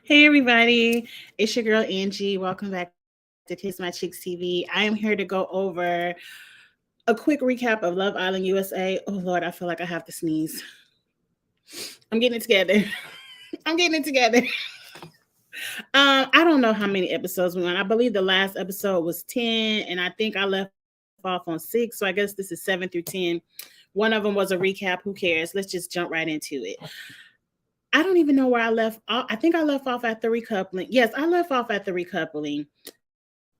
Hey everybody, it's your girl Angie. Welcome back to Kiss My Chicks TV. I am here to go over a quick recap of Love Island USA. Oh Lord, I feel like I have to sneeze. I'm getting it together. I'm getting it together. I don't know how many episodes we on. I believe the last episode was 10, and I think I left off on 6. So I guess this is 7 through 10. One of them was a recap. Who cares? Let's just jump right into it. I don't even know where I left off. I think I left off at the recoupling. Yes, I left off at the recoupling.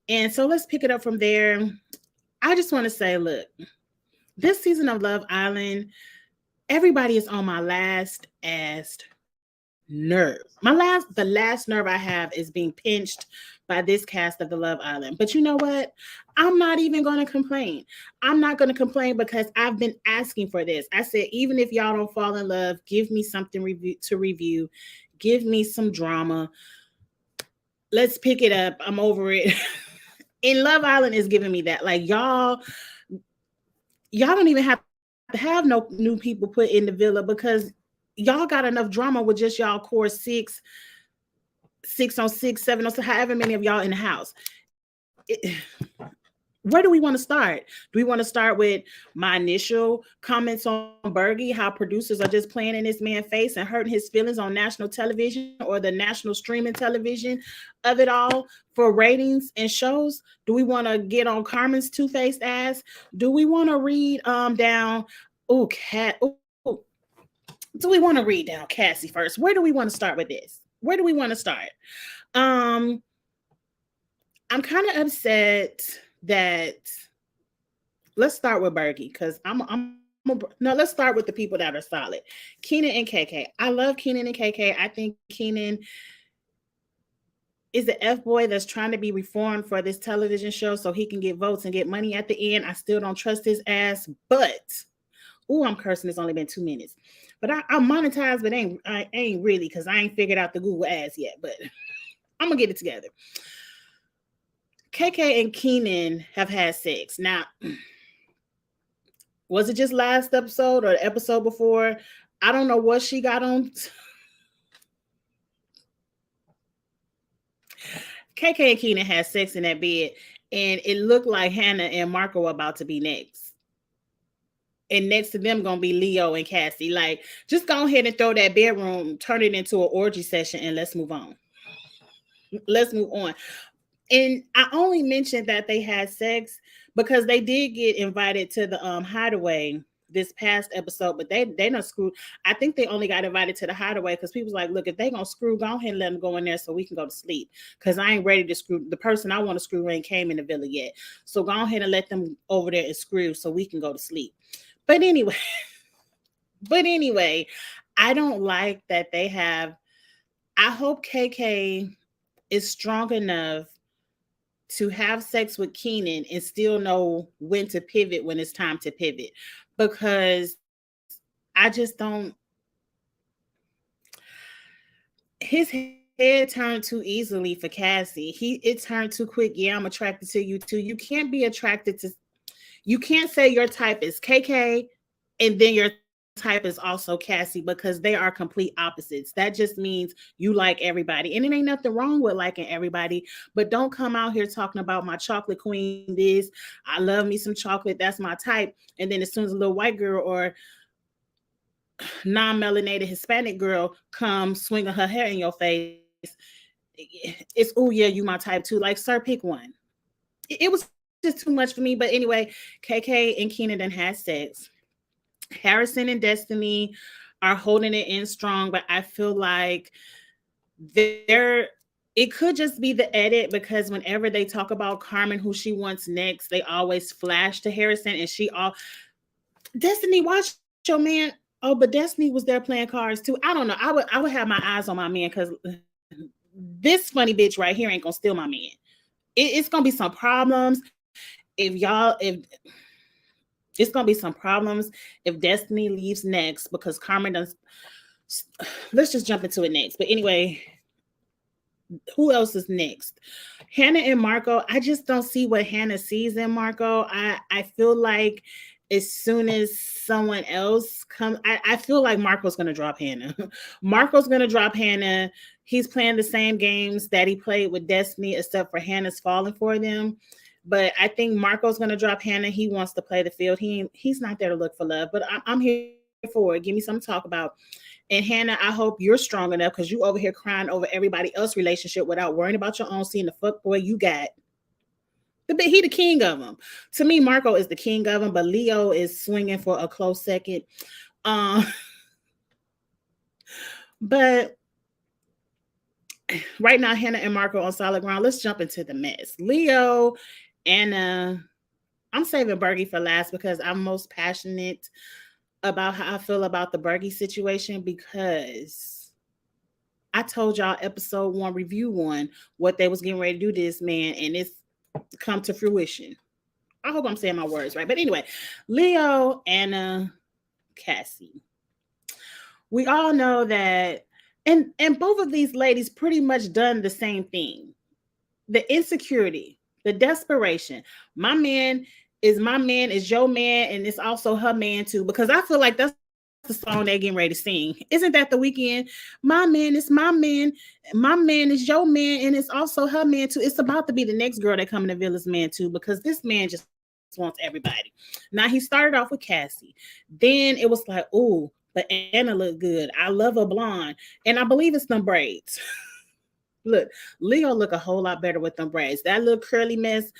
And so let's pick it up from there. I just want to say, look, this season of Love Island, everybody is on my last ass nerve. The last nerve I have is being pinched by this cast of the Love Island. But you know what? I'm not even going to complain. I'm not going to complain because I've been asking for this. I said, even if y'all don't fall in love, give me something to review. Give me some drama. Let's pick it up. I'm over it. And Love Island is giving me that. Like y'all don't even have to have no new people put in the villa because y'all got enough drama with just y'all core six on six, 7 on 6, however many of y'all in the house. Where do we want to start? Do we want to start with my initial comments on Bergie, how producers are just playing in this man's face and hurting his feelings on national television or the national streaming television of it all for ratings and shows? Do we want to get on Carmen's two-faced ass? Do we want to read down do we want to read down Cassie first? Where do we want to start with this? Where do we want to start? Um I'm kind of upset that let's start with Bergie because no, let's start with the people that are solid. Keenan and KK. I love Keenan and KK. I think Keenan is the F boy that's trying to be reformed for this television show so he can get votes and get money at the end. I still don't trust his ass, but I'm cursing. It's only been 2 minutes, but I monetized, but I ain't really because I ain't figured out the Google ads yet. But I'm gonna get it together. KK and Keenan have had sex. Now, was it just last episode or the episode before? I don't know what she got on. KK and Keenan had sex in that bed, and it looked like Hannah and Marco were about to be next. And next to them gonna be Leo and Cassie. Like, just go ahead and throw that bedroom, turn it into an orgy session, and let's move on. Let's move on. And I only mentioned that they had sex because they did get invited to the hideaway this past episode, but they don't screw. I think they only got invited to the hideaway because people's like, look, if they gonna screw, go ahead and let them go in there so we can go to sleep. Because I ain't ready to screw. The person I want to screw ain't came in the villa yet, so go ahead and let them over there and screw so we can go to sleep. But anyway, I don't like that they have. I hope KK is strong enough to have sex with Keenan and still know when to pivot when it's time to pivot, because I just don't. His head turned too easily for Cassie. It turned too quick. Yeah, I'm attracted to you too. You can't be attracted to. You can't say your type is KK and then your type is also Cassie because they are complete opposites. That just means you like everybody. And it ain't nothing wrong with liking everybody, but don't come out here talking about my chocolate queen this. I love me some chocolate. That's my type. And then as soon as a little white girl or non-melanated Hispanic girl comes swinging her hair in your face, it's, oh yeah, you my type too. Like, sir, pick one. It was just too much for me. But anyway, KK and Keenan then had sex. Harrison and Destiny are holding it in strong, but I feel like they're it could just be the edit because whenever they talk about Carmen, who she wants next, they always flash to Harrison and Destiny, watch your man. Oh, but Destiny was there playing cards too. I don't know. I would have my eyes on my man because this funny bitch right here ain't gonna steal my man. It's gonna be some problems if it's gonna be some problems if Destiny leaves next because Carmen does. Let's just jump into it next. But anyway, who else is next? Hannah and Marco. I just don't see what Hannah sees in Marco. I feel like as soon as someone else comes, I feel like Marco's going to drop Hannah. Marco's going to drop Hannah. He's playing the same games that he played with Destiny, except for Hannah's falling for them. But I think Marco's going to drop Hannah. He wants to play the field. He's not there to look for love, but I'm here for it. Give me something to talk about. And Hannah, I hope you're strong enough because you over here crying over everybody else's relationship without worrying about your own, seeing the fuck boy you got. He the king of them. To me, Marco is the king of them, but Leo is swinging for a close second. But right now, Hannah and Marco on solid ground. Let's jump into the mess. Leo, Anna. I'm saving Bergie for last because I'm most passionate about how I feel about the Bergie situation, because I told y'all episode 1, review 1, what they was getting ready to do to this man, and it's come to fruition. I hope I'm saying my words right. But anyway, Leo, Anna, Cassie. We all know that, and both of these ladies pretty much done the same thing. The insecurity, the desperation. My man is your man, and it's also her man too. Because I feel like that's the song they're getting ready to sing. Isn't that The Weeknd? My man is my man is your man, and it's also her man too. It's about to be the next girl that coming to Villa's man too, because this man just wants everybody. Now he started off with Cassie. Then it was like, oh, but Anna looked good. I love her blonde. And I believe it's them braids. Look, Leo look a whole lot better with them braids. That little curly mess.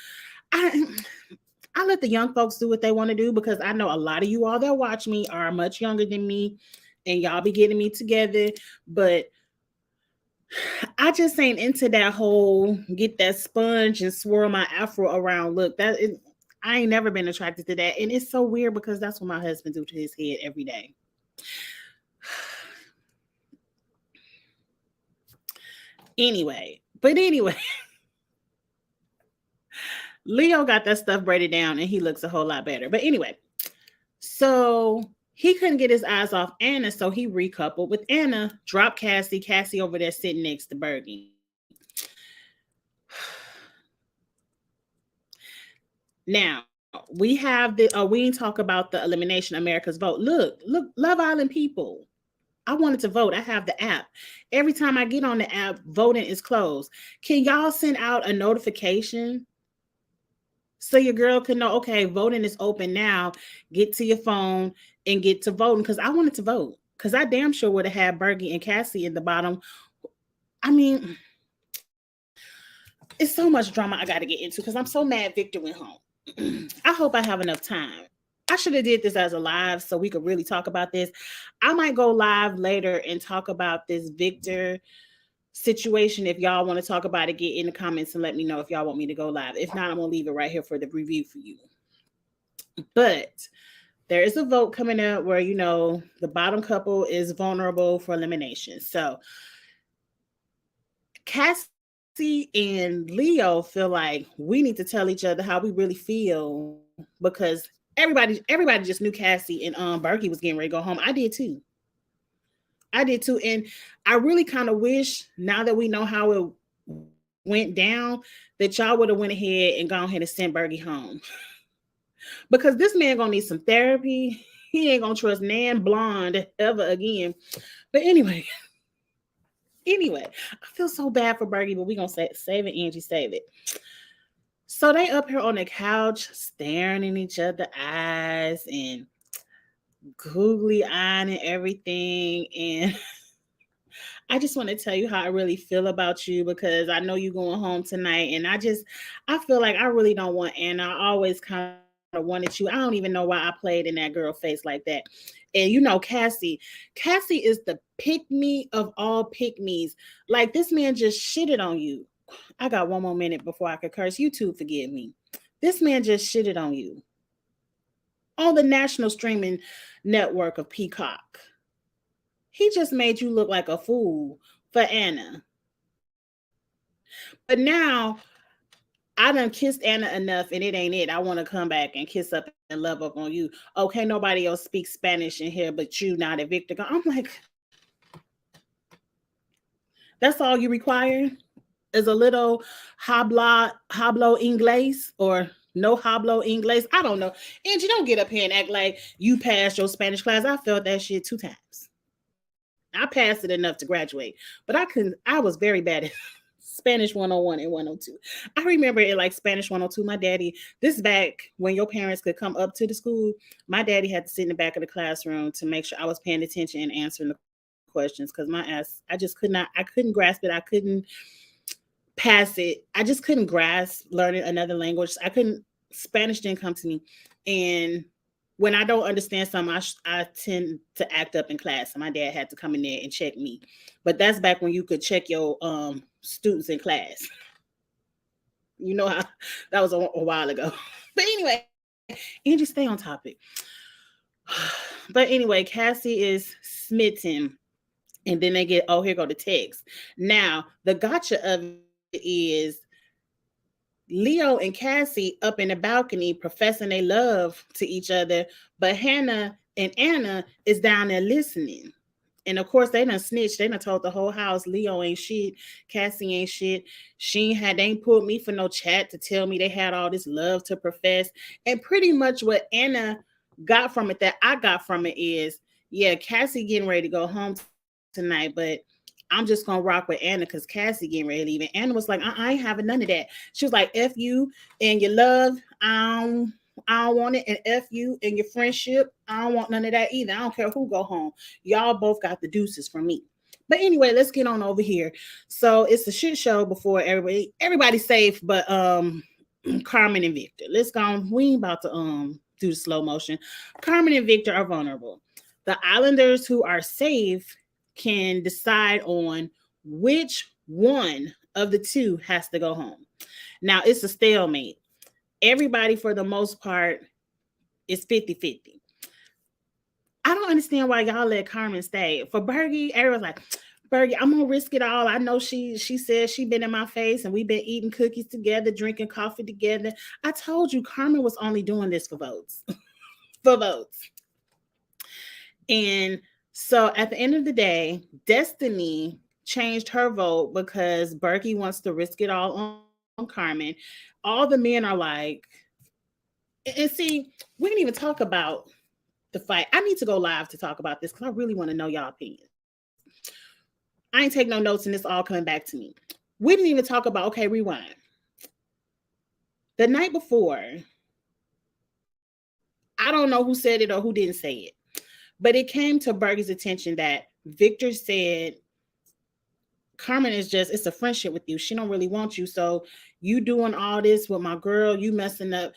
I let the young folks do what they want to do, because I know a lot of you all that watch me are much younger than me, and y'all be getting me together. But I just ain't into that whole get that sponge and swirl my afro around look. I ain't never been attracted to that. And it's so weird because that's what my husband do to his head every day. Anyway, Leo got that stuff braided down and he looks a whole lot better. But anyway, so he couldn't get his eyes off Anna, so he recoupled with Anna, dropped Cassie. Cassie over there sitting next to Bergie. Now, we have we didn't talk about the elimination America's Vote. Look, Love Island people. I wanted to vote. I have the app. Every time I get on the app, voting is closed. Can y'all send out a notification so your girl can know, okay, voting is open now. Get to your phone and get to voting, because I wanted to vote, because I damn sure would have had Bergie and Cassie in the bottom. I mean, it's so much drama I got to get into because I'm so mad Victor went home. I hope I have enough time. I should have did this as a live so we could really talk about this. I might go live later and talk about this Victor situation. If y'all want to talk about it, get in the comments and let me know if y'all want me to go live. If not, I'm going to leave it right here for the review for you. But there is a vote coming up where, you know, the bottom couple is vulnerable for elimination. So Cassie and Leo feel like we need to tell each other how we really feel, because everybody just knew Cassie and Bergie was getting ready to go home. I did too. And I really kind of wish, now that we know how it went down, that y'all would have went ahead and gone ahead and sent Bergie home. Because this man gonna need some therapy. He ain't gonna trust Nan Blonde ever again. But anyway, I feel so bad for Bergie, but we gonna save it, Angie, save it. So they up here on the couch staring in each other's eyes and googly eyeing and everything. And I just want to tell you how I really feel about you, because I know you're going home tonight. And I feel like I really don't want Anna. I always kind of wanted you. I don't even know why I played in that girl face like that. And you know, Cassie is the pick-me of all pick-me's. Like, this man just shitted on you. I got one more minute before I could curse. You two forgive me. This man just shitted on you on the national streaming network of Peacock. He just made you look like a fool for Anna. But now I done kissed Anna enough and it ain't it. I want to come back and kiss up and love up on you. Okay, nobody else speaks Spanish in here but you, now that Victor. I'm like, that's all you require is a little hablo inglés, or no hablo inglés. I don't know. Angie, don't get up here and act like you passed your Spanish class. I failed that shit 2 times. I passed it enough to graduate, but I was very bad at Spanish 101 and 102. I remember it like Spanish 102. My daddy, this back when your parents could come up to the school, my daddy had to sit in the back of the classroom to make sure I was paying attention and answering the questions because my ass, I just could not, I couldn't grasp it. I couldn't pass it. I just couldn't grasp learning another language. Spanish didn't come to me. And when I don't understand something, I tend to act up in class. And my dad had to come in there and check me. But that's back when you could check your students in class. You know how that was a while ago. But anyway, Angie, stay on topic. But anyway, Cassie is smitten. And then they get, oh, here go the text. Now, the gotcha of it is Leo and Cassie up in the balcony professing they love to each other, but Hannah and Anna is down there listening. And of course, they done snitched. They done told the whole house Leo ain't shit, Cassie ain't shit. They ain't pulled me for no chat to tell me they had all this love to profess. And pretty much what Anna got from it, that I got from it is, yeah, Cassie getting ready to go home tonight, but I'm just gonna rock with Anna because Cassie getting ready to leave. And Anna was like, I ain't having none of that. She was like, F you and your love, I don't want it. And F you and your friendship, I don't want none of that either. I don't care who go home. Y'all both got the deuces from me. But anyway, let's get on over here. So it's a shit show before everybody's safe, but Carmen and Victor. Let's go on. We ain't about to do the slow motion. Carmen and Victor are vulnerable. The Islanders who are safe can decide on which one of the two has to go home. Now, it's a stalemate. Everybody, for the most part, is 50-50. I don't understand why y'all let Carmen stay. For Bergie, everyone's like, Bergie, I'm going to risk it all. I know she said she been in my face and we've been eating cookies together, drinking coffee together. I told you Carmen was only doing this for votes. For votes. And so at the end of the day, Destiny changed her vote because Berkey wants to risk it all on Carmen. All the men are like, and see, we didn't even talk about the fight. I need to go live to talk about this because I really want to know y'all opinion. I ain't take no notes and it's all coming back to me. We didn't even talk about, okay, rewind. The night before, I don't know who said it or who didn't say it. But it came to Bergie's attention that Victor said, Carmen is just, it's a friendship with you. She don't really want you. So you doing all this with my girl, you messing up.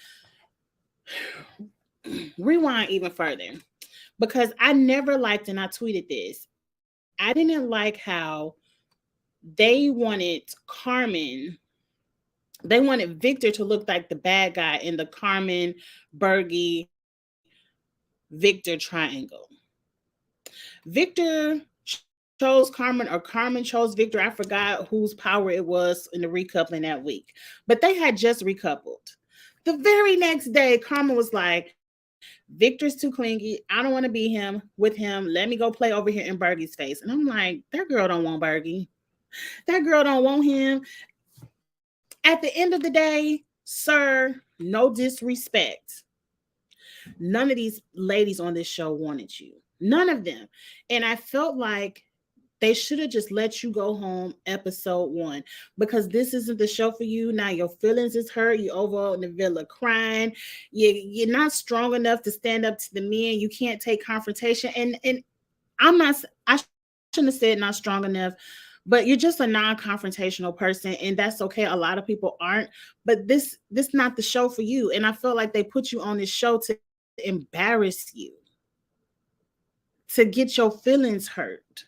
Rewind even further. Because I never liked, and I tweeted this, I didn't like how they wanted Victor to look like the bad guy in the Carmen, Bergie, Victor triangle. Victor chose Carmen or Carmen chose Victor. I forgot whose power it was in the recoupling that week. But they had just recoupled. The very next day, Carmen was like, Victor's too clingy. I don't want to be with him. Let me go play over here in Bergie's face. And I'm like, that girl don't want Bergie. That girl don't want him. At the end of the day, sir, no disrespect. None of these ladies on this show wanted you. None of them. And I felt like they should have just let you go home episode 1 because this isn't the show for you. Now your feelings is hurt. You're over in the villa crying. You're not strong enough to stand up to the men. You can't take confrontation. And I shouldn't have said not strong enough, but you're just a non-confrontational person. And that's okay. A lot of people aren't, but this not the show for you. And I feel like they put you on this show to embarrass you, to get your feelings hurt.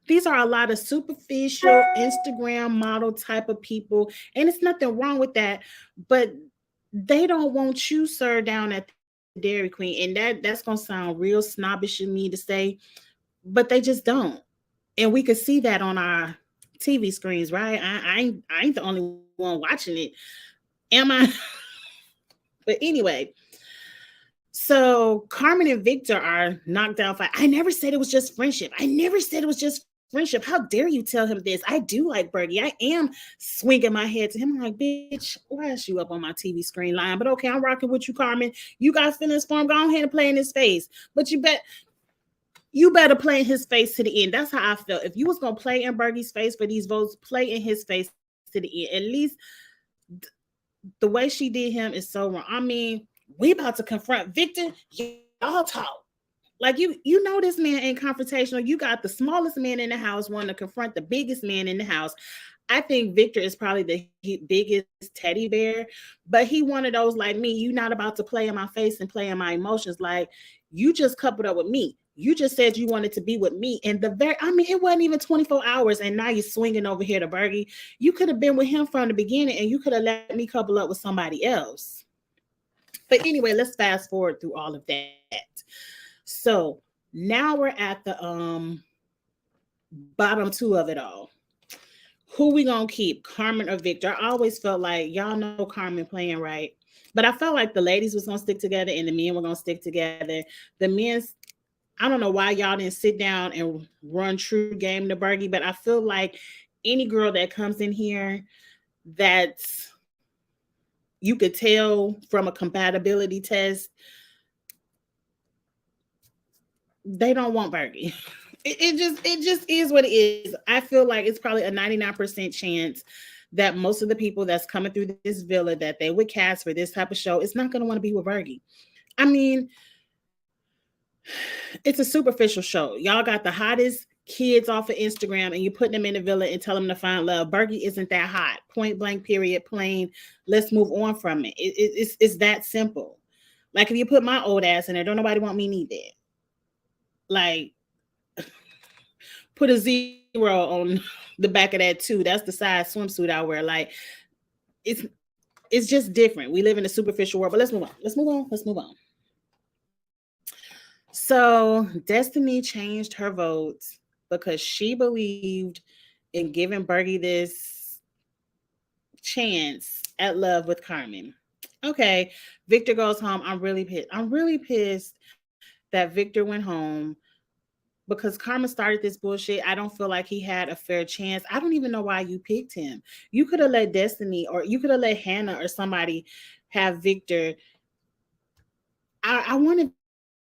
These are a lot of superficial Instagram model type of people, and it's nothing wrong with that, but they don't want you, sir, down at the Dairy Queen. And that's going to sound real snobbish of me to say, but they just don't. And we could see that on our TV screens, right? I ain't the only one watching it. Am I? But anyway, so Carmen and Victor are knocked down fight. I never said it was just friendship. I never said it was just friendship. How dare you tell him this? I do like Bergie. I am swinging my head to him. I'm like, bitch, why is you up on my TV screen lying? But okay, I'm rocking with you, Carmen. You got feelings for him. Go ahead and play in his face. But you better play in his face to the end. That's how I felt. If you was gonna play in Bergie's face for these votes, play in his face to the end. At least the way she did him is so wrong. I mean, we about to confront Victor. Y'all talk. Like you know this man ain't confrontational. You got the smallest man in the house wanting to confront the biggest man in the house. I think Victor is probably the biggest teddy bear, but he one of those like me. You not about to play in my face and play in my emotions. Like you just coupled up with me. You just said you wanted to be with me. And it wasn't even 24 hours. And now you're swinging over here to Bergie. You could have been with him from the beginning and you could have let me couple up with somebody else. But anyway, let's fast forward through all of that. So now we're at the bottom two of it all. Who we gonna keep, Carmen or Victor? I always felt like y'all know Carmen playing right, but I felt like the ladies was gonna stick together and the men were gonna stick together. The men's, I don't know why y'all didn't sit down and run true game to Bergie, but I feel like any girl that comes in here that's you could tell from a compatibility test, they don't want Bergie. It just is what it is. I feel like it's probably a 99% chance that most of the people that's coming through this villa that they would cast for this type of show is not going to want to be with Bergie. I mean, it's a superficial show. Y'all got the hottest kids off of Instagram and you put them in the villa and tell them to find love. Bergie isn't that hot. Point blank, period, plain. Let's move on from it. It's that simple. Like if you put my old ass in there, don't nobody want me neither. Like, put a 0 on the back of that too. That's the size swimsuit I wear. Like it's just different. We live in a superficial world, but let's move on. So Destiny changed her votes because she believed in giving Bergie this chance at love with Carmen. Okay, Victor goes home. I'm really pissed that Victor went home because Carmen started this bullshit. I don't feel like he had a fair chance. I don't even know why you picked him. You could have let Destiny or you could have let Hannah or somebody have Victor. I wanted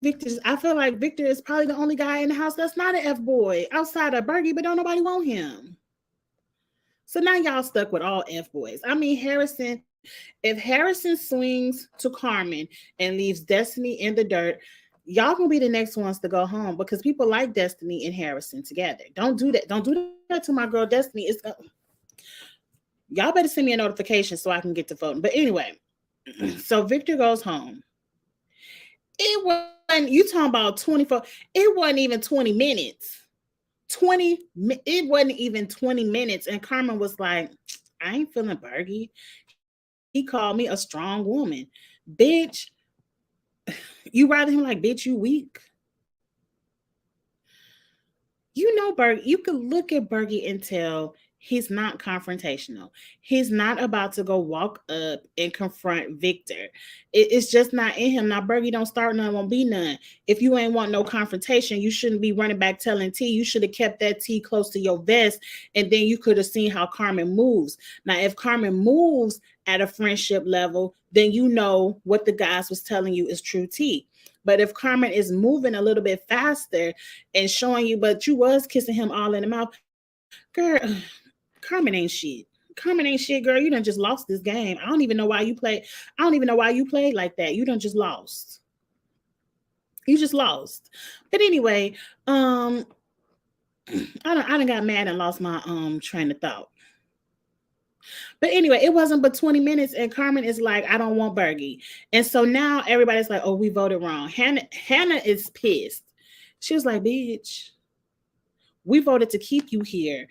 Victor. I feel like Victor is probably the only guy in the house that's not an F-boy outside of Bergie, but don't nobody want him. So now y'all stuck with all F-boys. I mean, Harrison, if Harrison swings to Carmen and leaves Destiny in the dirt, y'all gonna be the next ones to go home because people like Destiny and Harrison together. Don't do that. Don't do that to my girl Destiny. Y'all better send me a notification so I can get to voting. But anyway, so Victor goes home. It wasn't, you talking about 24, it wasn't even 20 minutes. It wasn't even 20 minutes. And Carmen was like, I ain't feeling Bergie. He called me a strong woman. Bitch, you rather him like, bitch, you weak. You know, Bergie, you could look at Bergie and tell he's not confrontational. He's not about to go walk up and confront Victor. It's just not in him. Now, Bergie don't start none, won't be none. If you ain't want no confrontation, you shouldn't be running back telling T. You should have kept that T close to your vest, and then you could have seen how Carmen moves. Now, if Carmen moves at a friendship level, then you know what the guys was telling you is true T. But if Carmen is moving a little bit faster and showing you, but you was kissing him all in the mouth, girl, Carmen ain't shit. Carmen ain't shit, girl. You done just lost this game. I don't even know why you played like that. You done just lost. You just lost. But anyway, I done got mad and lost my train of thought. But anyway, it wasn't but 20 minutes, and Carmen is like, I don't want Bergie. And so now everybody's like, oh, we voted wrong. Hannah is pissed. She was like, bitch, we voted to keep you here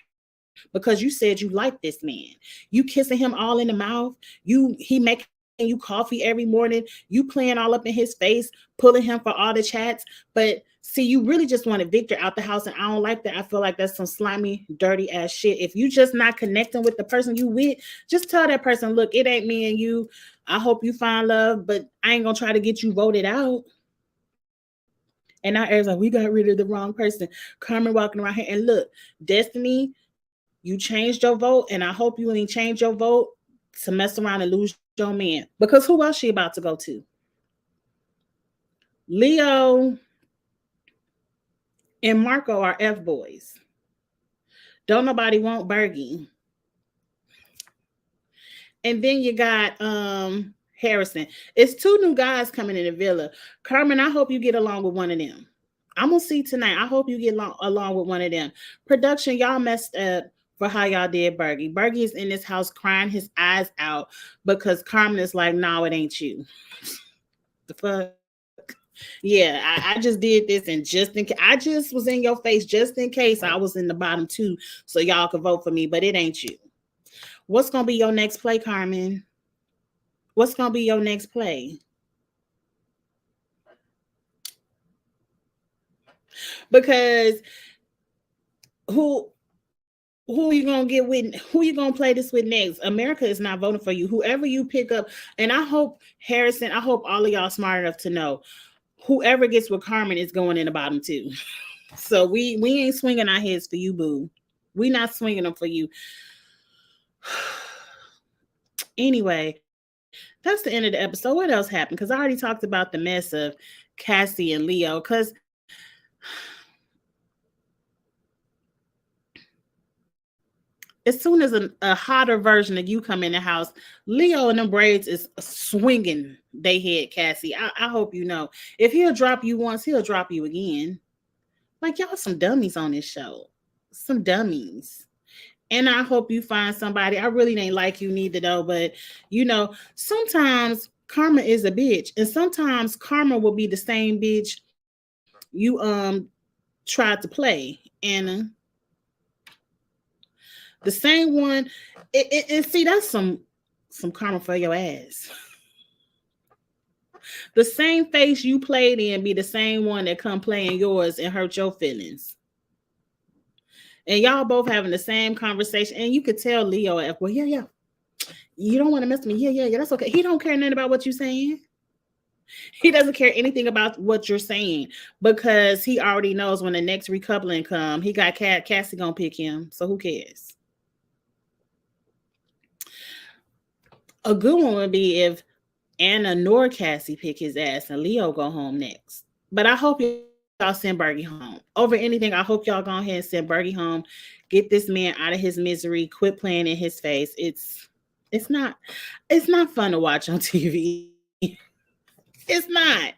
because you said you like this man. You kissing him all in the mouth. He making you coffee every morning. You playing all up in his face, pulling him for all the chats. But see, you really just wanted Victor out the house, and I don't like that. I feel like that's some slimy, dirty ass shit. If you just not connecting with the person you with, just tell that person, look, it ain't me and you. I hope you find love, but I ain't gonna try to get you voted out. And now everyone's like, we got rid of the wrong person. Carmen walking around here. And look, Destiny, you changed your vote. And I hope you ain't change your vote to mess around and lose your man. Because who else she about to go to? Leo and Marco are F boys. Don't nobody want Bergie. And then you got Harrison. It's two new guys coming in the villa. Carmen, I hope you get along with one of them. I'm gonna see tonight. I hope you get along with one of them. Production, y'all messed up for how y'all did Bergie. Bergie is in this house crying his eyes out because Carmen is like, no, it ain't you. The fuck? Yeah, I just did this and just in case I just was in your face just in case I was in the bottom two so y'all could vote for me, but it ain't you. What's gonna be your next play, Carmen? What's gonna be your next play? Because who who you gonna get with? Who you gonna play this with next? America is not voting for you. Whoever you pick up, and I hope Harrison, I hope all of y'all smart enough to know whoever gets with Carmen is going in the bottom two. So we ain't swinging our heads for you, boo. We not swinging them for you. Anyway, that's the end of the episode. What else happened? Because I already talked about the mess of Cassie and Leo. Because as soon as a hotter version of you come in the house, Leo and them braids is swinging they head, Cassie. I hope you know. If he'll drop you once, he'll drop you again. Like, y'all some dummies on this show. Some dummies. And I hope you find somebody. I really ain't like you neither, though. But, you know, sometimes karma is a bitch. And sometimes karma will be the same bitch you tried to play. And the same one. And see, that's some karma for your ass. The same face you played in be the same one that come play in yours and hurt your feelings. And y'all both having the same conversation. And you could tell Leo, well, yeah. You don't want to mess with me. Yeah, that's okay. He don't care nothing about what you're saying. He doesn't care anything about what you're saying because he already knows when the next recoupling come, he got Cassie gonna pick him. So who cares? A good one would be if Anna nor Cassie pick his ass and Leo go home next. But I hope y'all send Bergie home. Over anything, I hope y'all go ahead and send Bergie home. Get this man out of his misery. Quit playing in his face. It's not fun to watch on TV. It's not.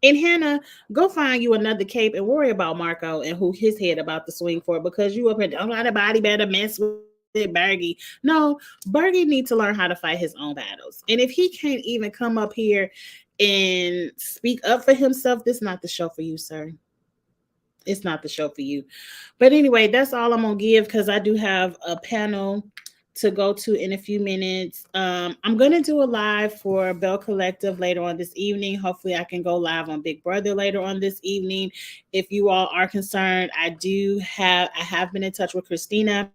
And Hannah, go find you another cape and worry about Marco and who his head about to swing for because you up here, don't let body better mess with Bergie. No, Bergie needs to learn how to fight his own battles. And if he can't even come up here and speak up for himself, this is not the show for you, sir. It's not the show for you. But anyway, that's all I'm going to give because I do have a panel to go to in a few minutes. I'm going to do a live for Bell Collective later on this evening. Hopefully I can go live on Big Brother later on this evening. If you all are concerned, I have been in touch with Christina.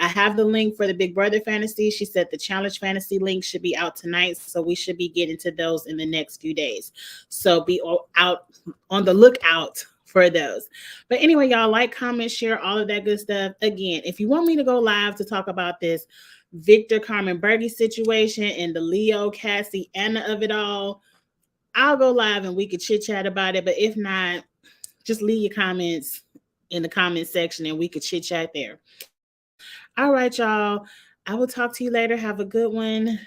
I have the link for the Big Brother fantasy. She said the challenge fantasy link should be out tonight. So we should be getting to those in the next few days. So be out on the lookout for those. But anyway, y'all like, comment, share, all of that good stuff. Again, if you want me to go live to talk about this Victor Carmen Bergie situation and the Leo, Cassie, Anna of it all, I'll go live and we could chit chat about it. But if not, just leave your comments in the comment section and we could chit chat there. All right, y'all. I will talk to you later. Have a good one.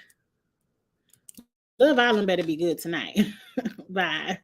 Love Island better be good tonight. Bye.